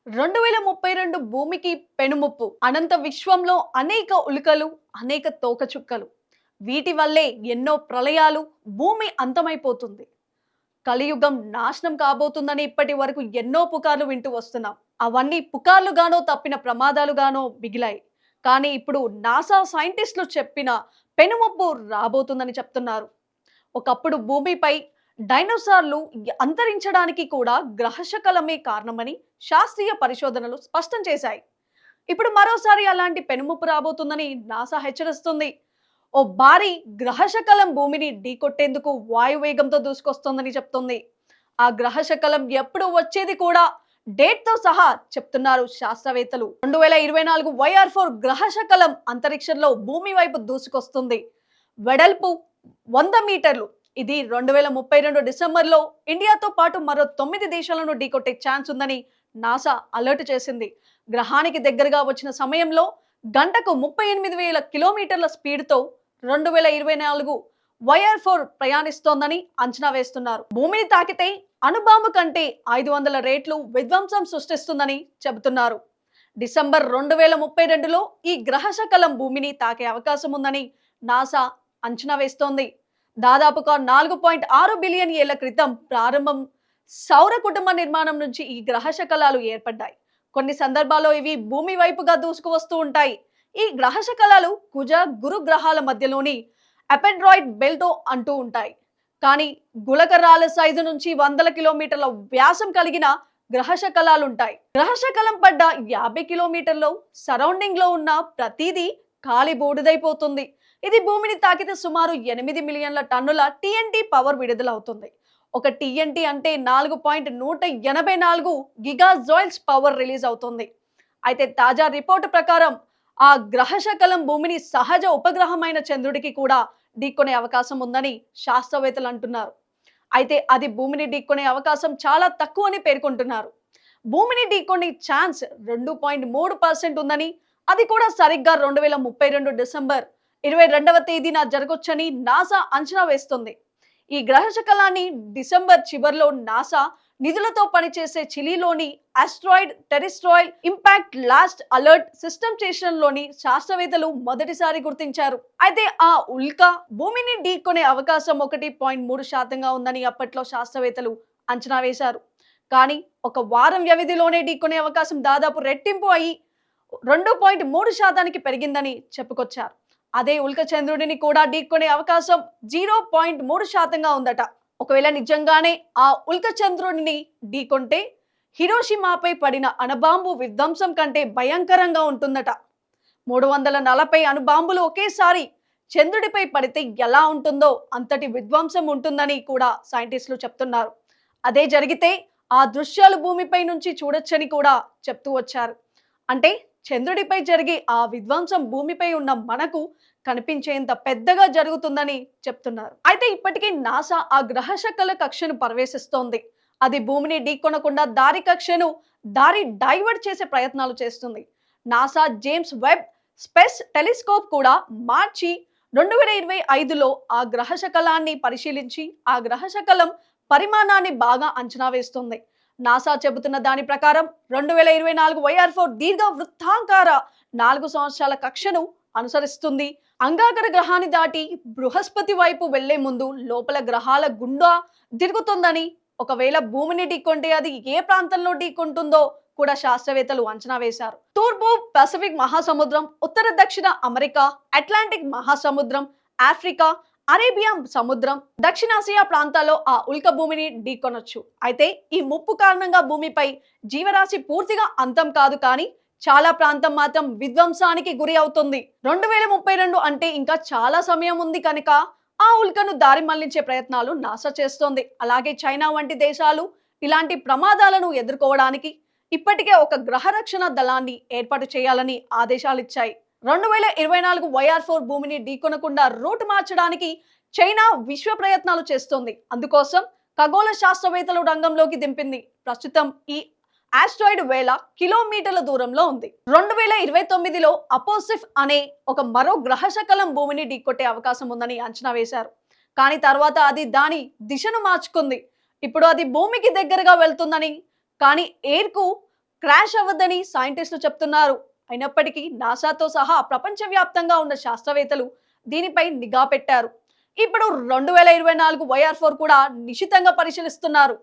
2032 భూమికి పెనుముప్పు. అనంత విశ్వంలో అనేక ఉల్కలు, అనేక తోకచుక్కలు. వీటి వల్లే ఎన్నో ప్రళయాలు, భూమి అంతమైపోతుంది. కలియుగం నాశనం కాబోతుందని ఇప్పటి వరకు ఎన్నో పుకార్లు వింటూ వస్తున్నాం. అవన్నీ పుకార్లుగానో తప్పిన ప్రమాదాలుగానో మిగిలాయి. కానీ ఇప్పుడు నాసా సైంటిస్టులు చెప్పిన పెనుముప్పు రాబోతుందని చెప్తున్నారు. ఒకప్పుడు భూమిపై డైనోసార్లు అంతరించడానికి కూడా గ్రహశకలమే కారణమని శాస్త్రీయ పరిశోధనలు స్పష్టం చేశాయి. ఇప్పుడు మరోసారి అలాంటి పెనుముప్పు రాబోతుందని నాసా హెచ్చరిస్తుంది. ఓ భారీ గ్రహశకలం భూమిని ఢీకొట్టేందుకు వాయువేగంతో దూసుకొస్తోందని చెప్తుంది. ఆ గ్రహశకలం ఎప్పుడు వచ్చేది కూడా డేట్ తో సహా చెప్తున్నారు శాస్త్రవేత్తలు. 2024 YR4 గ్రహశకలం అంతరిక్షంలో భూమి వైపు దూసుకొస్తుంది. వెడల్పు 100 మీటర్లు. ఇది 2032 డిసెంబర్లో ఇండియాతో పాటు మరో 9 దేశాలను ఢీకొట్టే ఛాన్స్ ఉందని నాసా అలర్ట్ చేసింది. గ్రహానికి దగ్గరగా వచ్చిన సమయంలో గంటకు 38,000 కిలోమీటర్ల స్పీడ్తో 2024 YR4 ప్రయాణిస్తోందని అంచనా వేస్తున్నారు. భూమిని తాకితే అణుబాంబు కంటే 500 రెట్లు విధ్వంసం సృష్టిస్తుందని చెబుతున్నారు. డిసెంబర్ 2032లో ఈ గ్రహశకలం భూమిని తాకే అవకాశం ఉందని నాసా అంచనా వేస్తోంది. దాదాపుగా 4.6 బిలియన్ ఏళ్ల క్రితం ప్రారంభం సౌర కుటుంబ నిర్మాణం నుంచి ఈ గ్రహశకలాలు ఏర్పడ్డాయి. కొన్ని సందర్భాల్లో ఇవి భూమి వైపుగా దూసుకు వస్తూ ఉంటాయి. ఈ గ్రహశకలాలు కుజ, గురు గ్రహాల మధ్యలోని అపెండ్రాయిడ్ బెల్ట్ అంటూ ఉంటాయి. కానీ గులకరాల సైజు నుంచి 100 కిలోమీటర్ల వ్యాసం కలిగిన గ్రహశకలాలు ఉంటాయి. గ్రహశకలం పడ్డ 50 కిలోమీటర్ల సరౌండింగ్ లో ఉన్న ప్రతిదీ కాలి బూడిదైపోతుంది. ఇది భూమిని తాకితే సుమారు 8 మిలియన్ల టన్నుల TNT పవర్ విడుదలవుతుంది. ఒక TNT అంటే 4.184 గిగాజౌల్స్ పవర్ రిలీజ్ అవుతుంది. అయితే తాజా రిపోర్టు ప్రకారం ఆ గ్రహశకలం భూమిని సహజ ఉపగ్రహమైన చంద్రుడికి కూడా ఢీకొనే అవకాశం ఉందని శాస్త్రవేత్తలు అంటున్నారు. అయితే అది భూమిని ఢీకొనే అవకాశం చాలా తక్కువ అని పేర్కొంటున్నారు. భూమిని ఢీకొనే ఛాన్స్ 2.3% ఉందని, అది కూడా సరిగ్గా 2032 డిసెంబర్ 22వ తేదీన జరగొచ్చని నాసా అంచనా వేస్తుంది. ఈ గ్రహశకలాన్ని డిసెంబర్ చివర్లో నాసా నిధులతో పనిచేసే చిలీలోని asteroid terrestrial impact last alert system station లోని శాస్త్రవేత్తలు మొదటిసారి గుర్తించారు. అయితే ఆ ఉల్క భూమిని ఢీకొనే అవకాశం 1.3%గా ఉందని అప్పట్లో శాస్త్రవేత్తలు అంచనా వేశారు. కానీ ఒక వారం వ్యవధిలోనే ఢీకొనే అవకాశం దాదాపు రెట్టింపు అయి 2.3%కి పెరిగిందని చెప్పుకొచ్చారు. అదే ఉల్క చంద్రుడిని కూడా ఢీకొనే అవకాశం 0.3%గా ఉందట. ఒకవేళ నిజంగానే ఆ ఉల్క చంద్రుడిని ఢీకొంటే హిరోషిమాపై పడిన అణుబాంబు విధ్వంసం కంటే భయంకరంగా ఉంటుందట. 340 అణుబాంబులు ఒకేసారి చంద్రుడిపై పడితే ఎలా ఉంటుందో అంతటి విధ్వంసం ఉంటుందని కూడా సైంటిస్టులు చెప్తున్నారు. అదే జరిగితే ఆ దృశ్యాలు భూమిపై నుంచి చూడొచ్చని కూడా చెప్తూ వచ్చారు. అంటే చంద్రుడిపై జరిగే ఆ విధ్వంసం భూమిపై ఉన్న మనకు కనిపించేంత పెద్దగా జరుగుతుందని చెప్తున్నారు. అయితే ఇప్పటికీ నాసా ఆ గ్రహశకల కక్షను పర్యవేక్షిస్తోంది. అది భూమిని ఢీకొనకుండా దారి డైవర్ట్ చేసే ప్రయత్నాలు చేస్తుంది. NASA James Webb space telescope కూడా మార్చి 2025లో ఆ గ్రహశకలాన్ని పరిశీలించి ఆ గ్రహశకలం పరిమాణాన్ని బాగా అంచనా వేస్తుంది. నాసా చెబుతున్న దాని ప్రకారం 2024 YR4 దీర్ఘ వృత్తాకార 4 సంవత్సరాల కక్షను అనుసరిస్తుంది. అంగారక గ్రహాన్ని దాటి బృహస్పతి వైపు వెళ్లే ముందు లోపల గ్రహాల గుండా తిరుగుతుందని, ఒకవేళ భూమిని ఢీకొంటే అది ఏ ప్రాంతంలో ఢీకొంటుందో కూడా శాస్త్రవేత్తలు అంచనా వేశారు. తూర్పు పసిఫిక్ మహాసముద్రం, ఉత్తర దక్షిణ అమెరికా, అట్లాంటిక్ మహాసముద్రం, ఆఫ్రికా, అరేబియా సముద్రం, దక్షిణాసియా ప్రాంతాల్లో ఆ ఉల్క భూమిని ఢీకొనొచ్చు. అయితే ఈ ముప్పు కారణంగా భూమిపై జీవరాశి పూర్తిగా అంతం కాదు, కానీ చాలా ప్రాంతం మాత్రం విధ్వంసానికి గురి అవుతుంది. 2032 అంటే ఇంకా చాలా సమయం ఉంది కనుక ఆ ఉల్కను దారి మళ్లించే ప్రయత్నాలు నాసా చేస్తోంది. అలాగే చైనా వంటి దేశాలు ఇలాంటి ప్రమాదాలను ఎదుర్కోవడానికి ఇప్పటికే ఒక గ్రహ రక్షణ దళాన్ని ఏర్పాటు చేయాలని ఆదేశాలు ఇచ్చాయి. 2024 YR4 భూమిని ఢీకొనకుండా రూట్ మార్చడానికి చైనా విశ్వ ప్రయత్నాలు చేస్తోంది. అందుకోసం ఖగోళ శాస్త్రవేత్తలు రంగంలోకి దింపింది. ప్రస్తుతం ఈ ఆస్ట్రాయిడ్ 1000 కిలోమీటర్ల దూరంలో ఉంది. 2029లో అపోసిఫ్ అనే ఒక మరో గ్రహశకలం భూమిని ఢీకొట్టే అవకాశం ఉందని అంచనా వేశారు. కానీ తర్వాత అది దాని దిశను మార్చుకుంది. ఇప్పుడు అది భూమికి దగ్గరగా వెళ్తుందని, కానీ ఎయిర్కు క్రాష్ అవ్వద్దని సైంటిస్టులు చెప్తున్నారు. అయినప్పటికీ నాసాతో సహా ప్రపంచవ్యాప్తంగా ఉన్న శాస్త్రవేత్తలు దీనిపై నిఘా పెట్టారు. ఇప్పుడు 2024 YR4 కూడా నిశితంగా పరిశీలిస్తున్నారు.